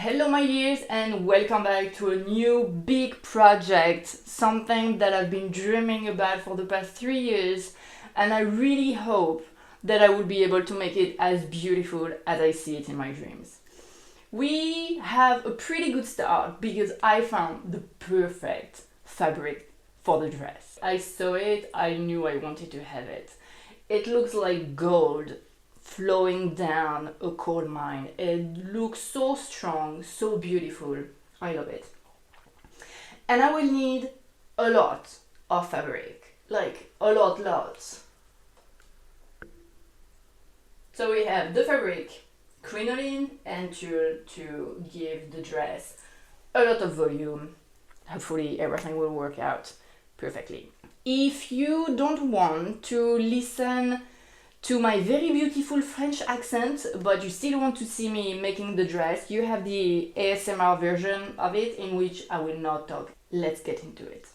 Hello my dears and welcome back to a new big project, something that I've been dreaming about for the past 3 years, and I really hope that I will be able to make it as beautiful as I see it in my dreams. We have a pretty good start because I found the perfect fabric for the dress. I saw it, I knew I wanted to have it. It looks like gold flowing down a coal mine. It looks so strong, so beautiful. I love it. And I will need a lot of fabric, like a lot. So we have the fabric, crinoline and tulle to give the dress a lot of volume. Hopefully everything will work out perfectly. If you don't want to listen to my very beautiful French accent, but you still want to see me making the dress, you have the ASMR version of it in which I will not talk. Let's get into it.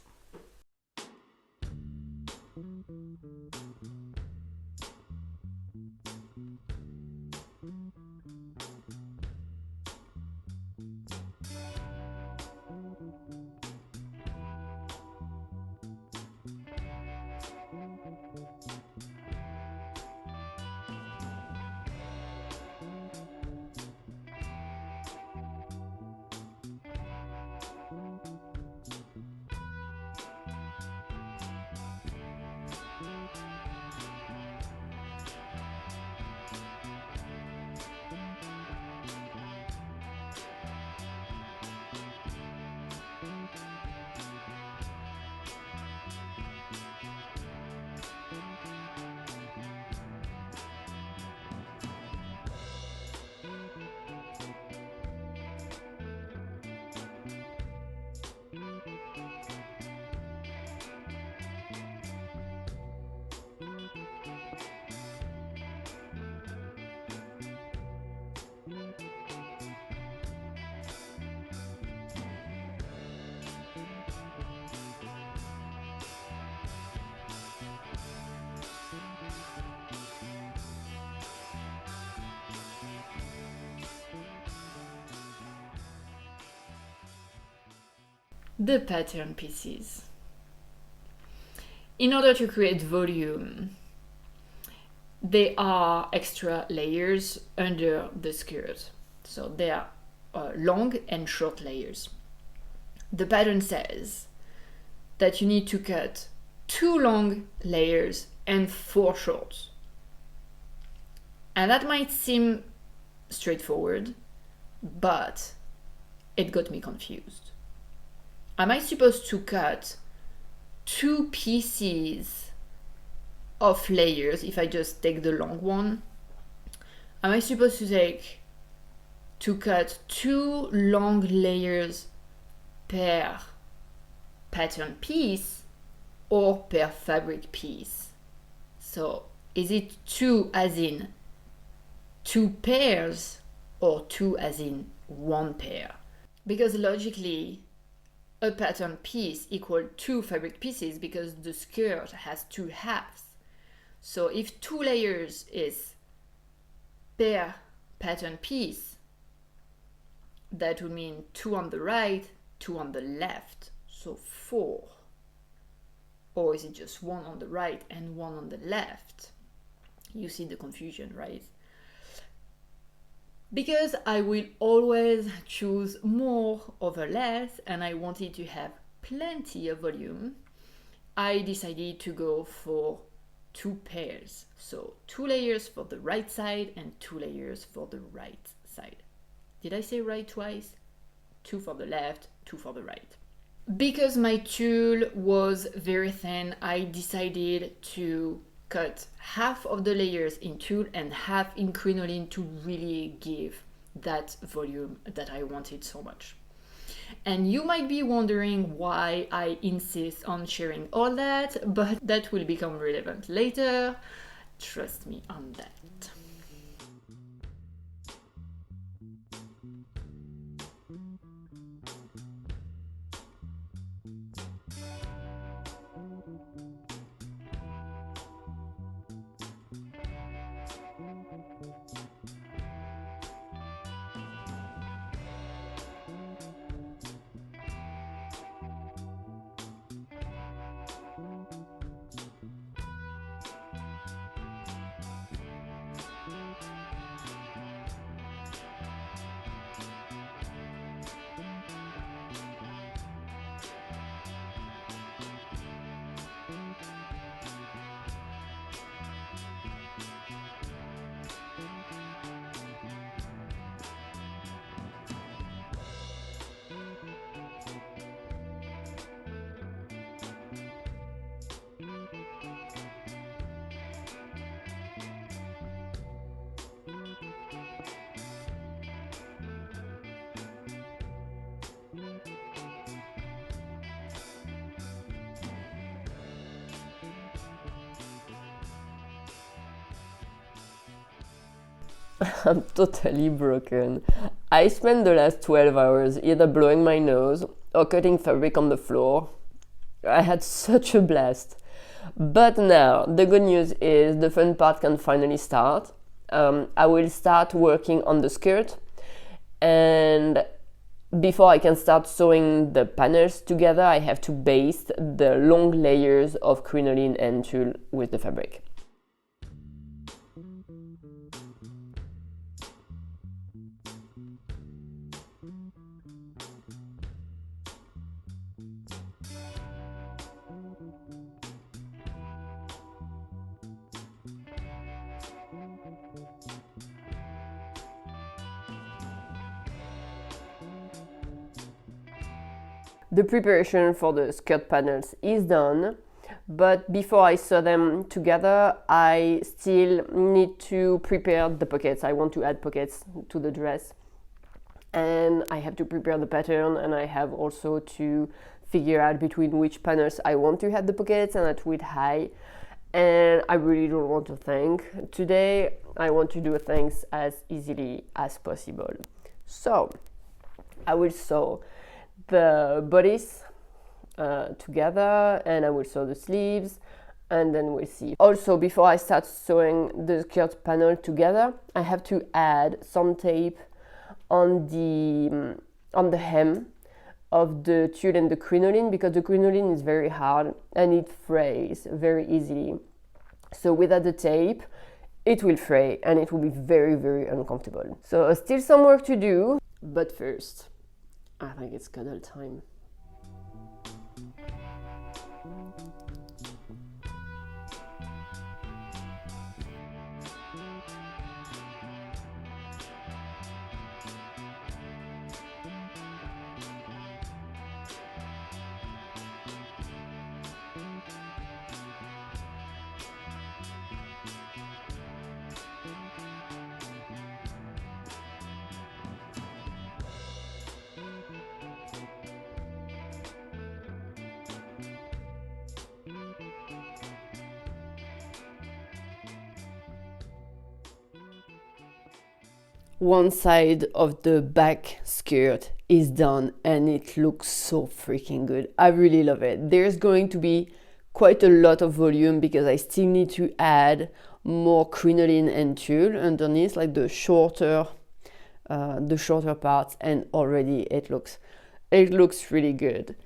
The pattern pieces. In order to create volume, there are extra layers under the skirt. So there are long and short layers. The pattern says that you need to cut 2 long layers and 4 short. And that might seem straightforward, but it got me confused. Am I supposed to cut 2 pieces of layers if I just take the long one? Am I supposed to cut 2 long layers per pattern piece or per fabric piece? So is it 2 as in 2 pairs or 2 as in 1 pair? Because logically, a pattern piece equals 2 fabric pieces because the skirt has 2 halves. So if 2 layers is per pattern piece, that would mean 2 on the right, 2 on the left, so 4. Or is it just 1 on the right and 1 on the left? You see the confusion, right? Because I will always choose more over less and I wanted to have plenty of volume, I decided to go for 2 pairs. So 2 layers for the right side and 2 layers for the right side. Did I say right twice? 2 for the left, 2 for the right. Because my tulle was very thin, I decided to cut half of the layers in tulle and half in crinoline to really give that volume that I wanted so much. And you might be wondering why I insist on sharing all that, but that will become relevant later. Trust me on that. I'm totally broken. I spent the last 12 hours either blowing my nose or cutting fabric on the floor. I had such a blast. But now, the good news is the fun part can finally start. I will start working on the skirt, and before I can start sewing the panels together, I have to baste the long layers of crinoline and tulle with the fabric. The preparation for the skirt panels is done, but before I sew them together, I still need to prepare the pockets. I want to add pockets to the dress, and I have to prepare the pattern, and I have also to figure out between which panels I want to have the pockets and at which height. And I really don't want to think. Today, I want to do things as easily as possible. So, I will sew the bodice together, and I will sew the sleeves, and then we'll see. Also, before I start sewing the skirt panel together, I have to add some tape on the hem of the tulle and the crinoline, because the crinoline is very hard and it frays very easily. So without the tape, it will fray and it will be very, very uncomfortable. So still some work to do, but first, I think it's cuddle time. One side of the back skirt is done and it looks so freaking good. I really love it. There's going to be quite a lot of volume because I still need to add more crinoline and tulle underneath, like the shorter parts, and already it looks really good.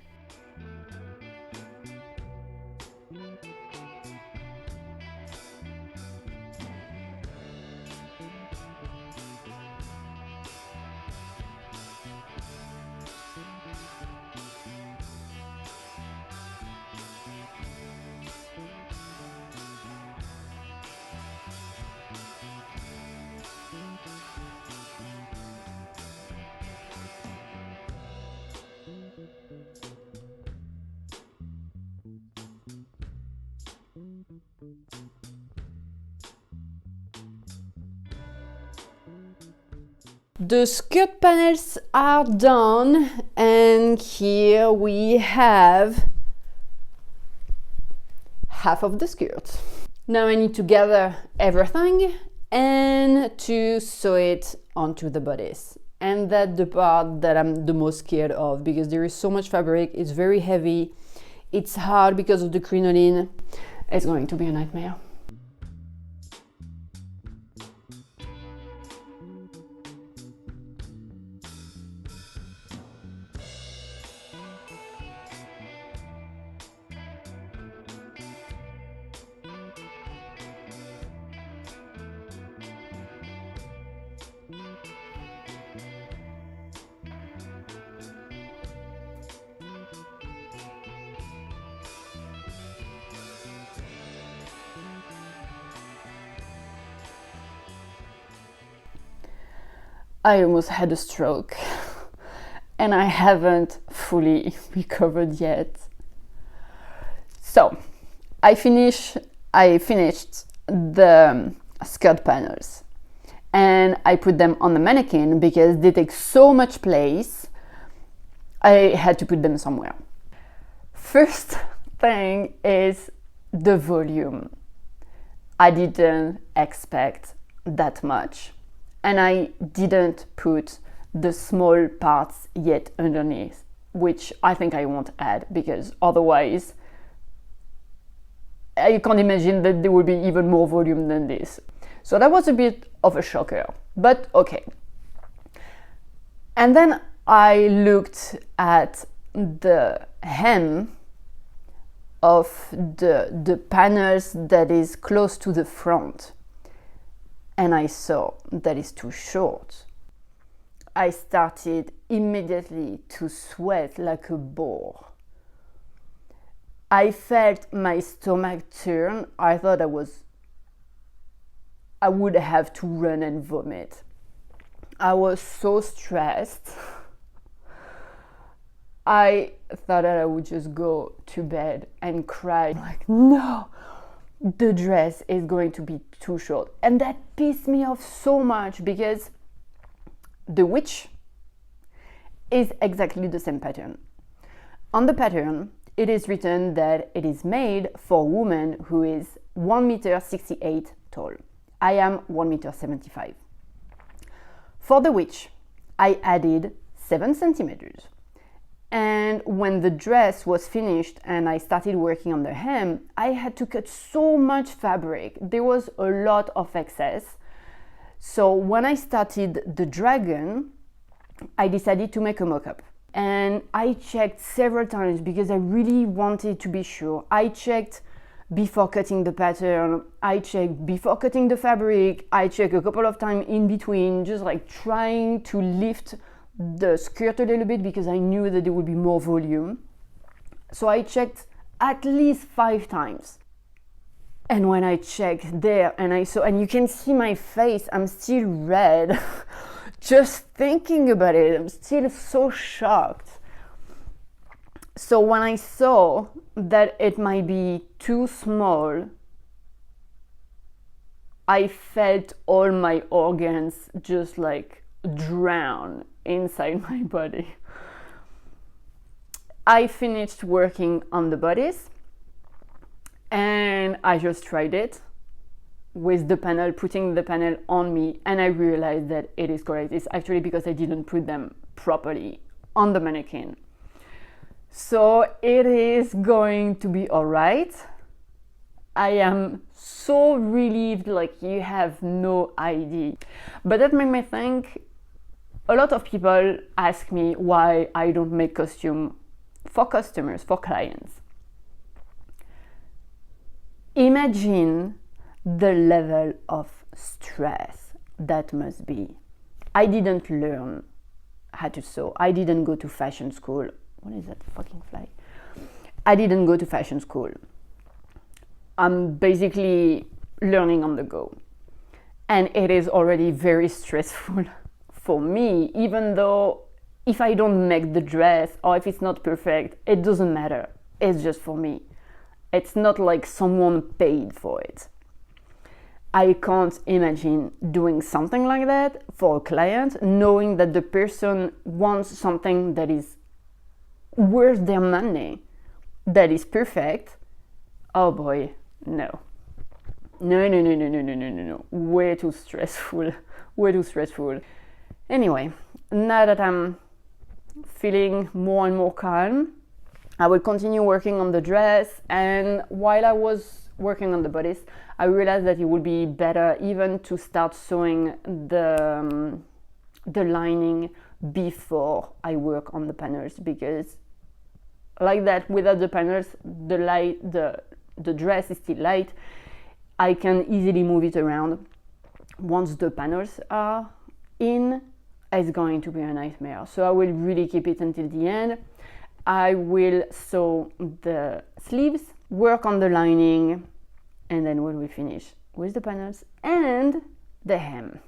The skirt panels are done, and here we have half of the skirt. Now I need to gather everything and to sew it onto the bodice. And that's the part that I'm the most scared of, because there is so much fabric, it's very heavy, it's hard because of the crinoline. It's going to be a nightmare. I almost had a stroke and I haven't fully recovered yet. So I finished the skirt panels and I put them on the mannequin because they take so much place. I had to put them somewhere. First thing is the volume. I didn't expect that much. and I didn't put the small parts yet underneath, which I think I won't add because otherwise I can't imagine that there will be even more volume than this. So that was a bit of a shocker, but okay. And then I looked at the hem of the panels that is close to the front, and I saw that is too short. I started immediately to sweat like a boar. I felt my stomach turn. I thought I would have to run and vomit. I was so stressed. I thought that I would just go to bed and cry. Like, no, the dress is going to be too short. And that pissed me off so much because the witch is exactly the same pattern. On the pattern, it is written that it is made for a woman who is 1.68 meters tall. I am 1.75 meters. For the witch, I added 7 centimeters. And when the dress was finished and I started working on the hem, I had to cut so much fabric. There was a lot of excess. So when I started the dragon, I decided to make a mock-up. And I checked several times because I really wanted to be sure. I checked before cutting the pattern, I checked before cutting the fabric, I checked a couple of times in between, just like trying to lift the skirt a little bit because I knew that there would be more volume. So I checked at least 5 times. And when I checked there and I saw, and you can see my face, I'm still red. Just thinking about it, I'm still so shocked. So when I saw that it might be too small, I felt all my organs just like drown inside my body. I finished working on the bodice and I just tried it with the panel, putting the panel on me, and I realized that it is correct. It's actually because I didn't put them properly on the mannequin. So it is going to be all right. I am so relieved, like you have no idea. But that made me think, a lot of people ask me why I don't make costume for customers, for clients. Imagine the level of stress that must be. I didn't learn how to sew. I didn't go to fashion school. What is that fucking fly? I didn't go to fashion school. I'm basically learning on the go. And it is already very stressful for me, even though if I don't make the dress or if it's not perfect, it doesn't matter. It's just for me. It's not like someone paid for it. I can't imagine doing something like that for a client, knowing that the person wants something that is worth their money, that is perfect. Oh boy, no. No. Way too stressful. Way too stressful. Anyway, now that I'm feeling more and more calm, I will continue working on the dress, and while I was working on the bodice, I realized that it would be better even to start sewing the lining before I work on the panels, because like that, without the panels, the dress is still light. I can easily move it around. Once the panels are in, it's going to be a nightmare. So I will really keep it until the end. I will sew the sleeves, work on the lining, and then when we finish with the panels and the hem.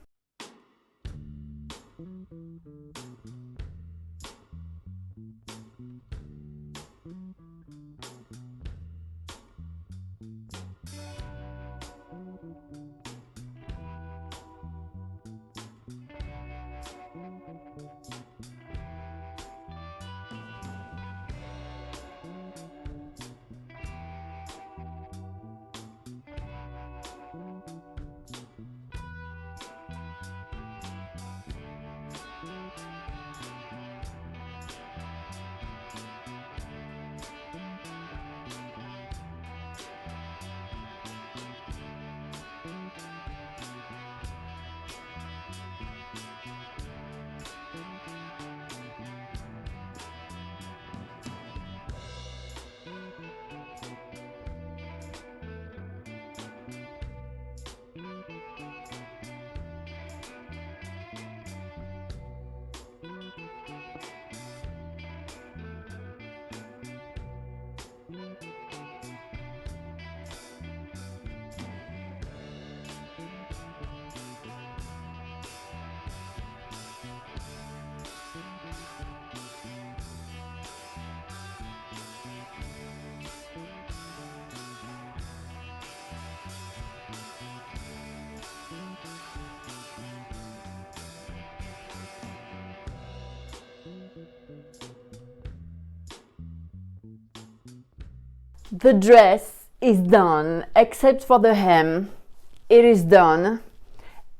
The dress is done, except for the hem. It is done,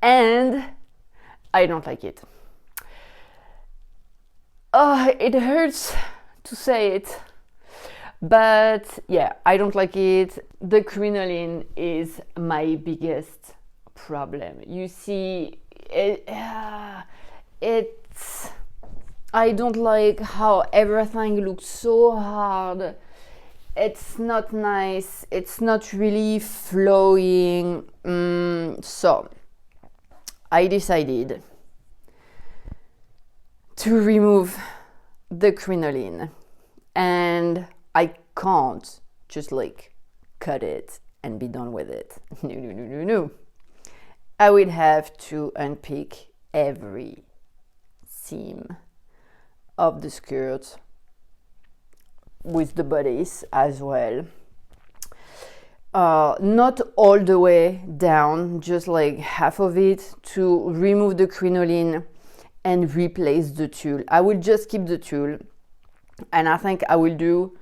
and I don't like it. It hurts to say it, but yeah, I don't like it. The crinoline is my biggest problem. You see, it's I don't like how everything looks so hard. It's not nice. It's not really flowing. So I decided to remove the crinoline, and I can't just like cut it and be done with it. No. I will have to unpick every seam of the skirt with the bodice as well. Not all the way down, just like half of it, to remove the crinoline and replace the tulle. I will just keep the tulle, and I think I will do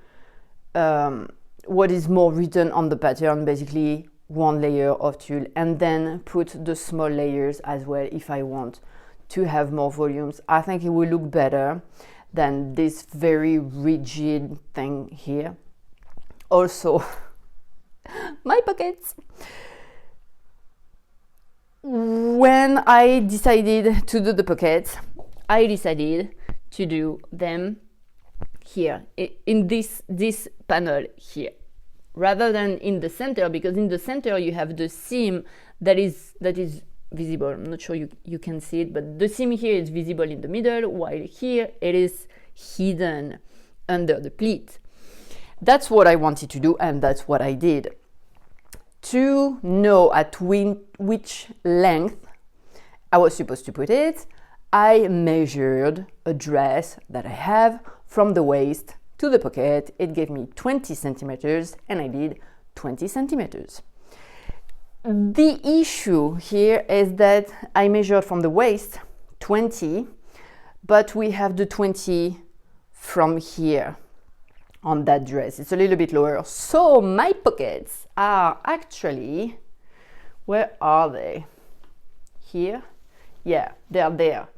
what is more written on the pattern, basically one layer of tulle, and then put the small layers as well if I want to have more volumes. I think it will look better than this very rigid thing here. Also, my pockets. When I decided to do the pockets, I decided to do them here, in this panel here, rather than in the center, because in the center you have the seam that is visible. I'm not sure you can see it, but the seam here is visible in the middle, while here it is hidden under the pleat. That's what I wanted to do, and that's what I did. To know at which length I was supposed to put it, I measured a dress that I have from the waist to the pocket. It gave me 20 centimeters, and I did 20 centimeters. The issue here is that I measured from the waist 20, but we have the 20 from here on that dress. It's a little bit lower. So my pockets are actually, where are they? Here? Yeah, they're there.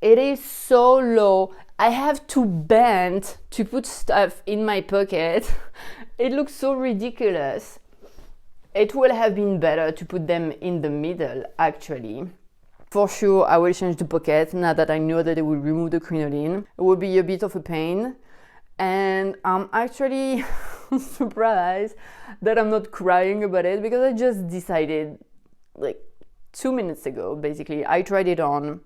It is so low. I have to bend to put stuff in my pocket. It looks so ridiculous. It would have been better to put them in the middle, actually. For sure, I will change the pocket now that I know that it will remove the crinoline. It will be a bit of a pain. And I'm actually surprised that I'm not crying about it, because I just decided like 2 minutes ago, basically. I tried it on.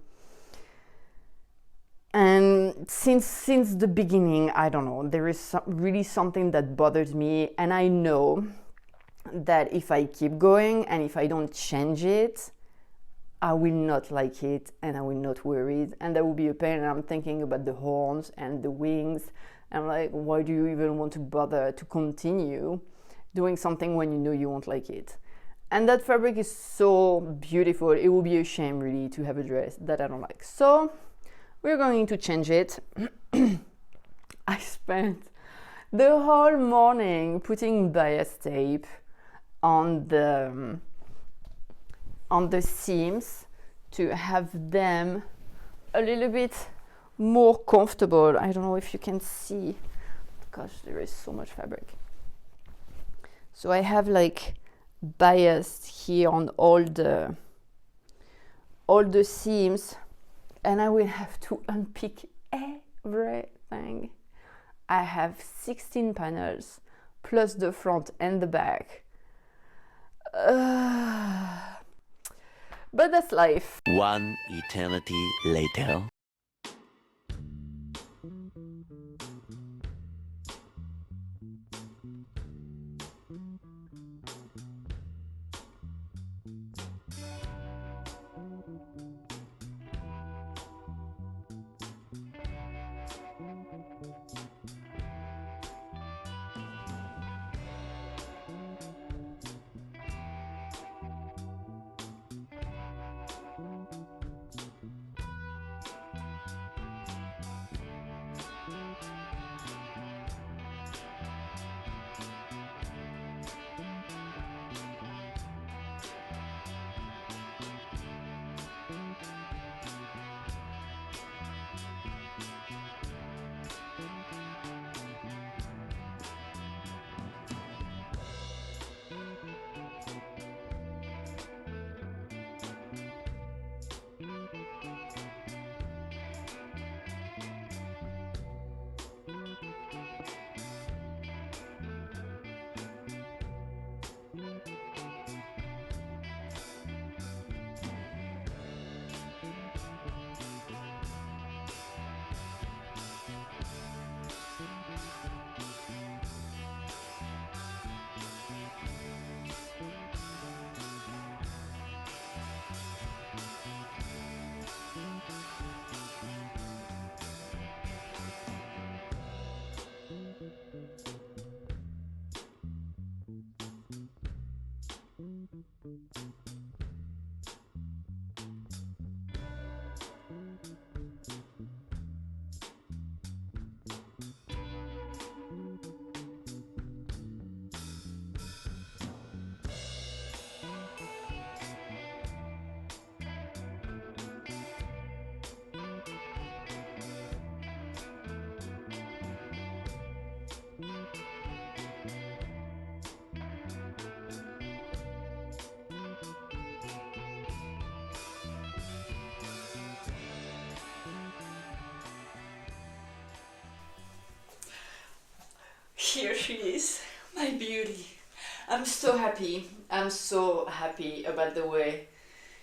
And since the beginning, I don't know, there is really something that bothers me. And I know that if I keep going and if I don't change it, I will not like it and I will not wear it. And that will be a pain. And I'm thinking about the horns and the wings. I'm like, why do you even want to bother to continue doing something when you know you won't like it? And that fabric is so beautiful. It will be a shame really to have a dress that I don't like. So we're going to change it. I spent the whole morning putting bias tape on the seams to have them a little bit more comfortable. I don't know if you can see. Gosh, there is so much fabric. So I have like bias here on all the seams, and I will have to unpick everything. I have 16 panels plus the front and the back. But that's life. One eternity later. Here she is, my beauty. I'm so happy. I'm so happy about the way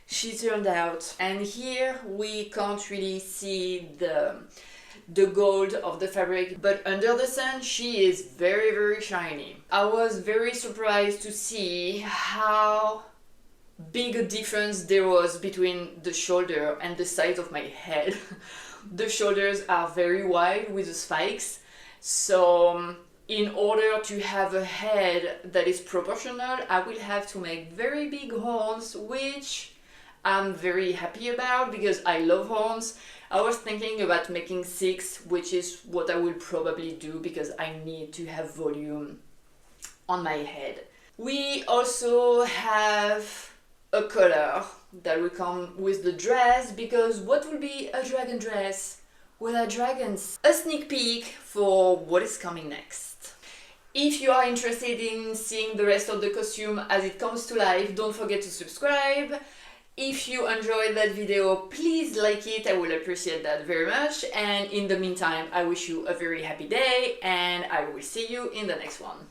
she turned out. And here we can't really see the gold of the fabric, but under the sun she is very, very shiny. I was very surprised to see how big a difference there was between the shoulder and the size of my head. The shoulders are very wide with the spikes, so in order to have a head that is proportional, I will have to make very big horns, which I'm very happy about because I love horns. I was thinking about making 6, which is what I will probably do because I need to have volume on my head. We also have a color that will come with the dress, because what will be a dragon dress without dragons? A sneak peek for what is coming next. If you are interested in seeing the rest of the costume as it comes to life, don't forget to subscribe. If you enjoyed that video, please like it, I will appreciate that very much. And in the meantime, I wish you a very happy day and I will see you in the next one.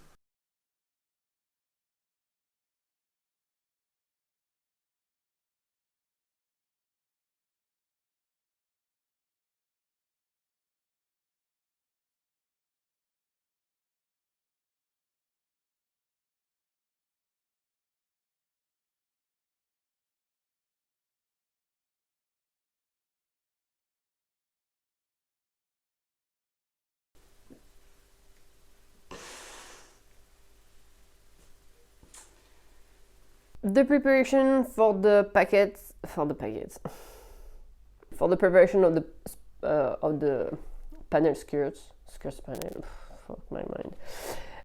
The preparation for the packets, for the preparation of the panel skirts panel, fuck my mind.